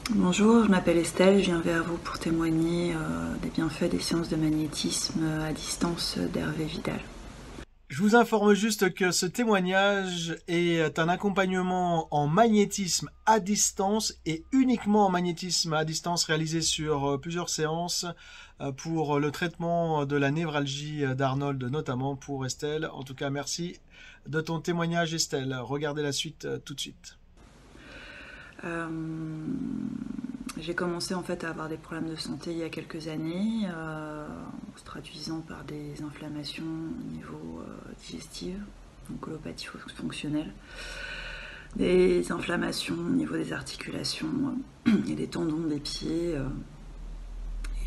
Bonjour, je m'appelle Estelle, je viens vers vous pour témoigner des bienfaits des séances de magnétisme à distance d'Hervé Vidal. Je vous informe juste que ce témoignage est un accompagnement en magnétisme à distance et uniquement en magnétisme à distance réalisé sur plusieurs séances pour le traitement de la névralgie d'Arnold, notamment pour Estelle. En tout cas, merci de ton témoignage, Estelle. Regardez la suite tout de suite. Euh, j'ai commencé en fait à avoir des problèmes de santé il y a quelques années, se traduisant par des inflammations au niveau digestif, donc colopathie fonctionnelle, des inflammations au niveau des articulations et des tendons des pieds,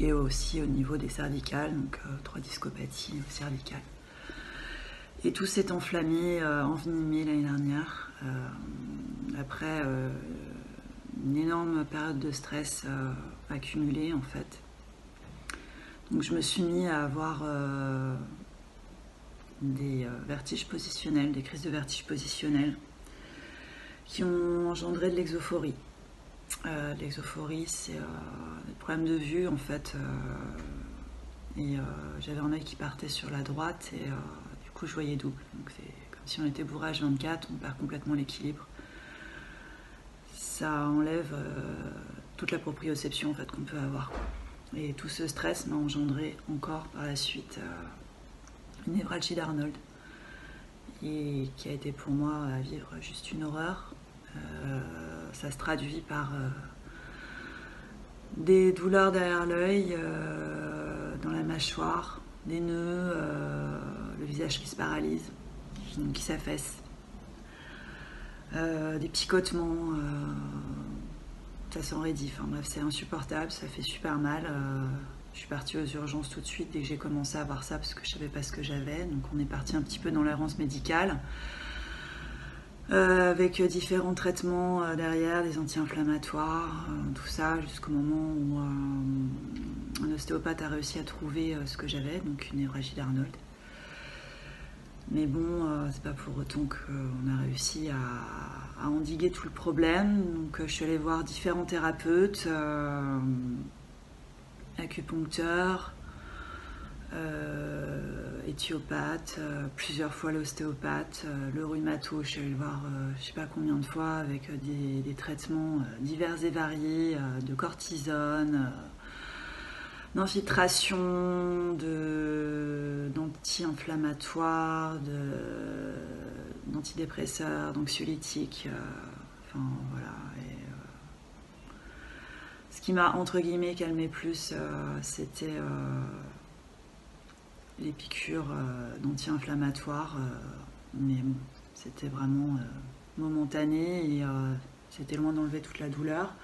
et aussi au niveau des cervicales, donc 3 discopathies cervicales. Et tout s'est enflammé, envenimé l'année dernière, après une énorme période de stress accumulée en fait. Donc je me suis mis à avoir des vertiges positionnels, des crises de vertige positionnels qui ont engendré de l'exophorie. L'exophorie, c'est des problèmes de vue en fait. Et j'avais un œil qui partait sur la droite et du coup je voyais double. Donc c'est comme si on était bourré H24, on perd complètement l'équilibre. Ça enlève toute la proprioception en fait, qu'on peut avoir. Et tout ce stress m'a engendré encore par la suite une névralgie d'Arnold, et qui a été pour moi à vivre juste une horreur. Ça se traduit par des douleurs derrière l'œil, dans la mâchoire, des nœuds, le visage qui se paralyse, qui s'affaisse, des picotements, ça s'enraidit. Enfin bref, c'est insupportable, ça fait super mal. Je suis partie aux urgences tout de suite dès que j'ai commencé à voir ça parce que je savais pas ce que j'avais. Donc on est parti un petit peu dans l'errance médicale. Avec différents traitements derrière, des anti-inflammatoires, tout ça, jusqu'au moment où un ostéopathe a réussi à trouver ce que j'avais, donc une névralgie d'Arnold. Mais bon, c'est pas pour autant qu'on a réussi à endiguer tout le problème. Donc je suis allée voir différents thérapeutes, acupuncteurs, éthiopathe, plusieurs fois l'ostéopathe, le rhumato, je suis allée le voir je sais pas combien de fois avec des traitements divers et variés, de cortisone, d'infiltration, d'anti-inflammatoires, d'antidépresseurs, d'anxiolytiques, enfin voilà. Et, ce qui m'a entre guillemets calmé plus, c'était les piqûres d'anti-inflammatoires, mais bon, c'était vraiment momentané, et c'était loin d'enlever toute la douleur.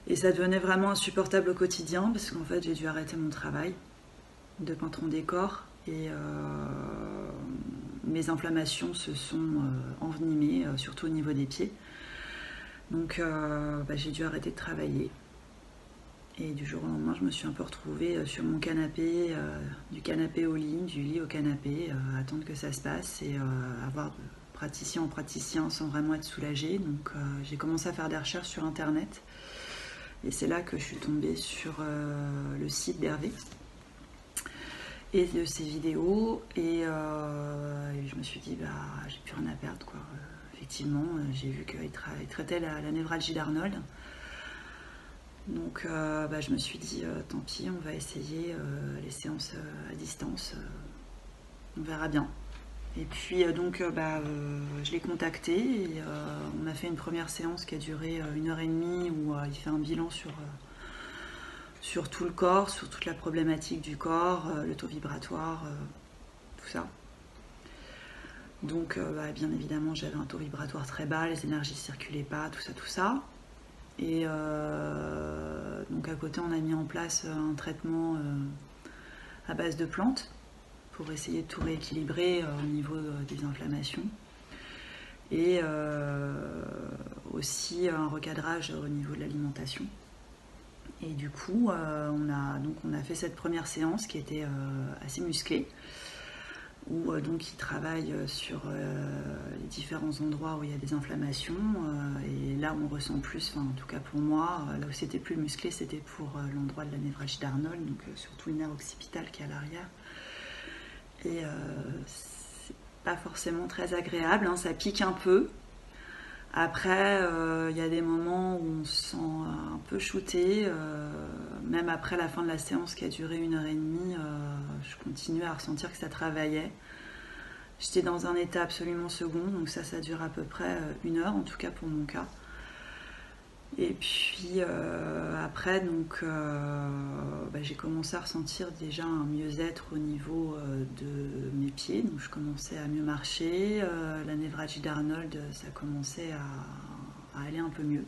Et ça devenait vraiment insupportable au quotidien parce qu'en fait j'ai dû arrêter mon travail de peintre en décor, et mes inflammations se sont envenimées, surtout au niveau des pieds. Donc j'ai dû arrêter de travailler. Et du jour au lendemain, je me suis un peu retrouvée sur mon canapé, du canapé au lit, du lit au canapé, à attendre que ça se passe, et avoir de praticien en praticien sans vraiment être soulagée. Donc j'ai commencé à faire des recherches sur internet, et c'est là que je suis tombée sur le site d'Hervé et de ses vidéos, et je me suis dit j'ai plus rien à perdre quoi. Effectivement, j'ai vu qu'il traitait la névralgie d'Arnold. Donc je me suis dit tant pis, on va essayer les séances à distance, on verra bien. Et puis je l'ai contacté, et on a fait une première séance qui a duré 1 heure et demie, où il fait un bilan sur tout le corps, sur toute la problématique du corps, le taux vibratoire, tout ça. Donc bien évidemment j'avais un taux vibratoire très bas, les énergies ne circulaient pas, tout ça, tout ça. Et donc à côté on a mis en place un traitement à base de plantes pour essayer de tout rééquilibrer au niveau des inflammations, et aussi un recadrage au niveau de l'alimentation. Et du coup on a fait cette première séance qui était assez musclée, où donc ils travaillent sur les différents endroits où il y a des inflammations. Et là, on ressent plus, en tout cas pour moi, là où c'était plus musclé, c'était pour l'endroit de la névralgie d'Arnold, donc surtout le nerf occipital qui est à l'arrière. Et c'est pas forcément très agréable, hein, ça pique un peu. Après, il y a des moments où on se sent un peu shooté. Même après la fin de la séance qui a duré 1h30, je continuais à ressentir que ça travaillait. J'étais dans un état absolument second, donc ça dure à peu près 1 heure, en tout cas pour mon cas. Et puis après, donc, j'ai commencé à ressentir déjà un mieux-être au niveau de mes pieds. Donc je commençais à mieux marcher. La névralgie d'Arnold, ça commençait à aller un peu mieux.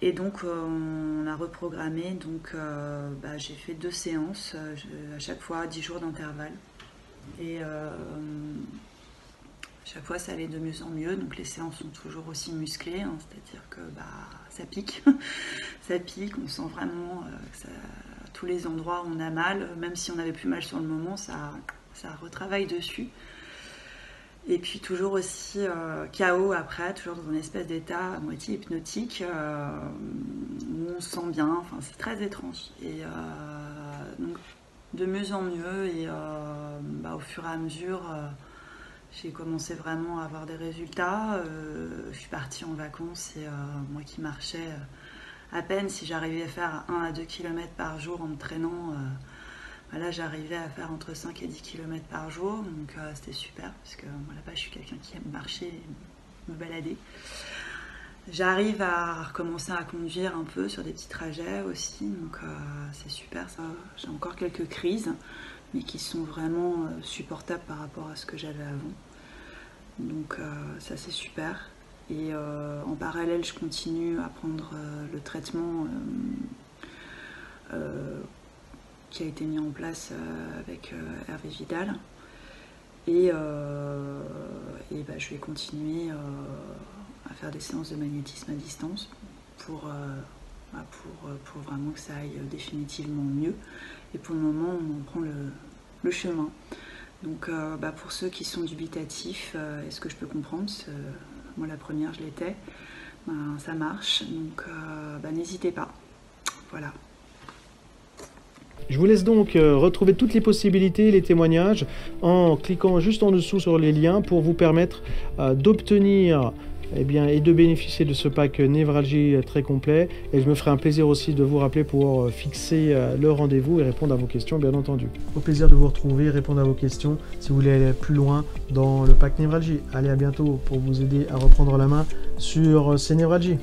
Et donc on a reprogrammé. Donc j'ai fait 2 séances, à chaque fois 10 jours d'intervalle. Et chaque fois ça allait de mieux en mieux, donc les séances sont toujours aussi musclées, hein, c'est-à-dire que ça pique, ça pique, on sent vraiment que tous les endroits où on a mal, même si on n'avait plus mal sur le moment, ça retravaille dessus. Et puis toujours aussi KO après, toujours dans une espèce d'état à moitié hypnotique, où on se sent bien, enfin c'est très étrange. Et donc de mieux en mieux, et au fur et à mesure, j'ai commencé vraiment à avoir des résultats. Je suis partie en vacances et moi qui marchais à peine, si j'arrivais à faire 1 à 2 km par jour en me traînant, là j'arrivais à faire entre 5 et 10 km par jour, donc c'était super, parce que moi là-bas je suis quelqu'un qui aime marcher et me balader. J'arrive à recommencer à conduire un peu sur des petits trajets aussi, donc c'est super ça. J'ai encore quelques crises, mais qui sont vraiment supportables par rapport à ce que j'avais avant. Donc ça c'est super. Et en parallèle, je continue à prendre le traitement qui a été mis en place avec Hervé Vidal. Et je vais continuer à faire des séances de magnétisme à distance pour vraiment que ça aille définitivement mieux. Et pour le moment, on en prend le chemin. Donc pour ceux qui sont dubitatifs, est-ce que je peux comprendre, moi la première je l'étais, ça marche, donc n'hésitez pas. Voilà. Je vous laisse donc retrouver toutes les possibilités, les témoignages, en cliquant juste en dessous sur les liens pour vous permettre d'obtenir et de bénéficier de ce pack névralgie très complet. Et je me ferai un plaisir aussi de vous rappeler pour fixer le rendez-vous et répondre à vos questions, bien entendu. Au plaisir de vous retrouver, répondre à vos questions si vous voulez aller plus loin dans le pack névralgie. Allez, à bientôt pour vous aider à reprendre la main sur ces névralgies.